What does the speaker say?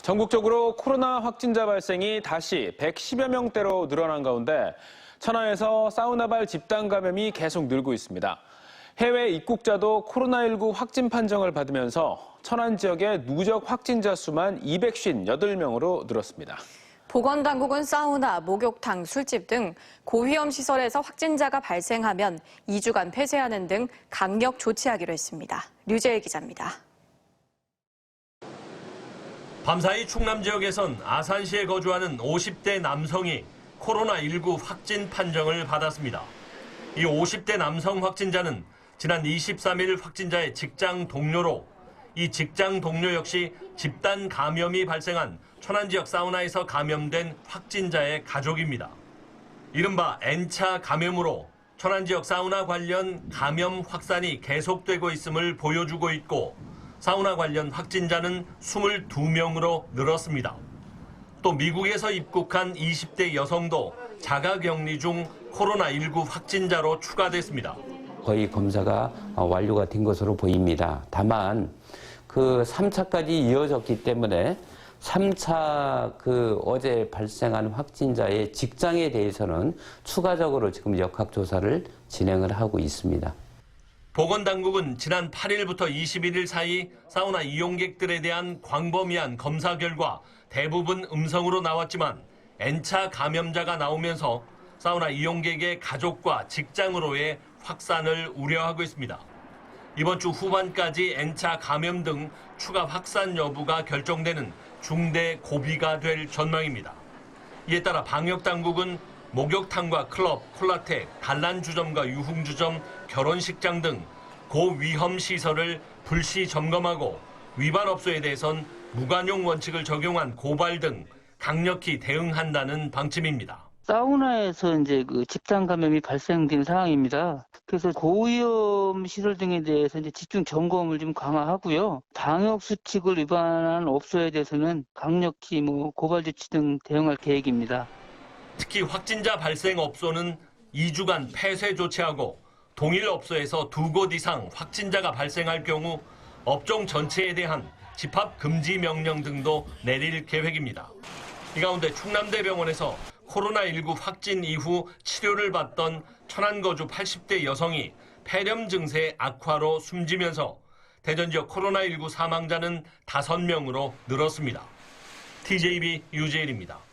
전국적으로 코로나 확진자 발생이 다시 110여 명대로 늘어난 가운데 천안에서 사우나발 집단 감염이 계속 늘고 있습니다. 해외 입국자도 코로나19 확진 판정을 받으면서 천안 지역의 누적 확진자 수만 258명으로 늘었습니다. 보건당국은 사우나, 목욕탕, 술집 등 고위험 시설에서 확진자가 발생하면 2주간 폐쇄하는 등 강력 조치하기로 했습니다. 류재일 기자입니다. 밤사이 충남 지역에선 아산시에 거주하는 50대 남성이 코로나19 확진 판정을 받았습니다. 이 50대 남성 확진자는 지난 23일 확진자의 직장 동료로 이 직장 동료 역시 집단 감염이 발생한 천안 지역 사우나에서 감염된 확진자의 가족입니다. 이른바 N차 감염으로 천안 지역 사우나 관련 감염 확산이 계속되고 있음을 보여주고 있고 사우나 관련 확진자는 22명으로 늘었습니다. 또 미국에서 입국한 20대 여성도 자가격리 중 코로나19 확진자로 추가됐습니다. 거의 검사가 완료가 된 것으로 보입니다. 다만 그 3차까지 이어졌기 때문에 3차 어제 발생한 확진자의 직장에 대해서는 추가적으로 지금 역학조사를 진행을 하고 있습니다. 보건당국은 지난 8일부터 21일 사이 사우나 이용객들에 대한 광범위한 검사 결과 대부분 음성으로 나왔지만 N차 감염자가 나오면서 사우나 이용객의 가족과 직장으로의 확산을 우려하고 있습니다. 이번 주 후반까지 N차 감염 등 추가 확산 여부가 결정되는 중대 고비가 될 전망입니다. 이에 따라 방역당국은 목욕탕과 클럽, 콜라텍, 단란주점과 유흥주점, 결혼식장 등 고위험 시설을 불시 점검하고 위반 업소에 대해선 무관용 원칙을 적용한 고발 등 강력히 대응한다는 방침입니다. 사우나에서 이제 집단 감염이 발생된 상황입니다. 그래서 고위험 시설 등에 대해서 이제 집중 점검을 좀 강화하고요. 방역 수칙을 위반한 업소에 대해서는 강력히 고발 조치 등 대응할 계획입니다. 특히 확진자 발생 업소는 2주간 폐쇄 조치하고 동일 업소에서 2곳 이상 확진자가 발생할 경우 업종 전체에 대한 집합 금지 명령 등도 내릴 계획입니다. 이 가운데 충남대병원에서 코로나19 확진 이후 치료를 받던 천안 거주 80대 여성이 폐렴 증세 악화로 숨지면서 대전 지역 코로나19 사망자는 5명으로 늘었습니다. TJB 유재일입니다.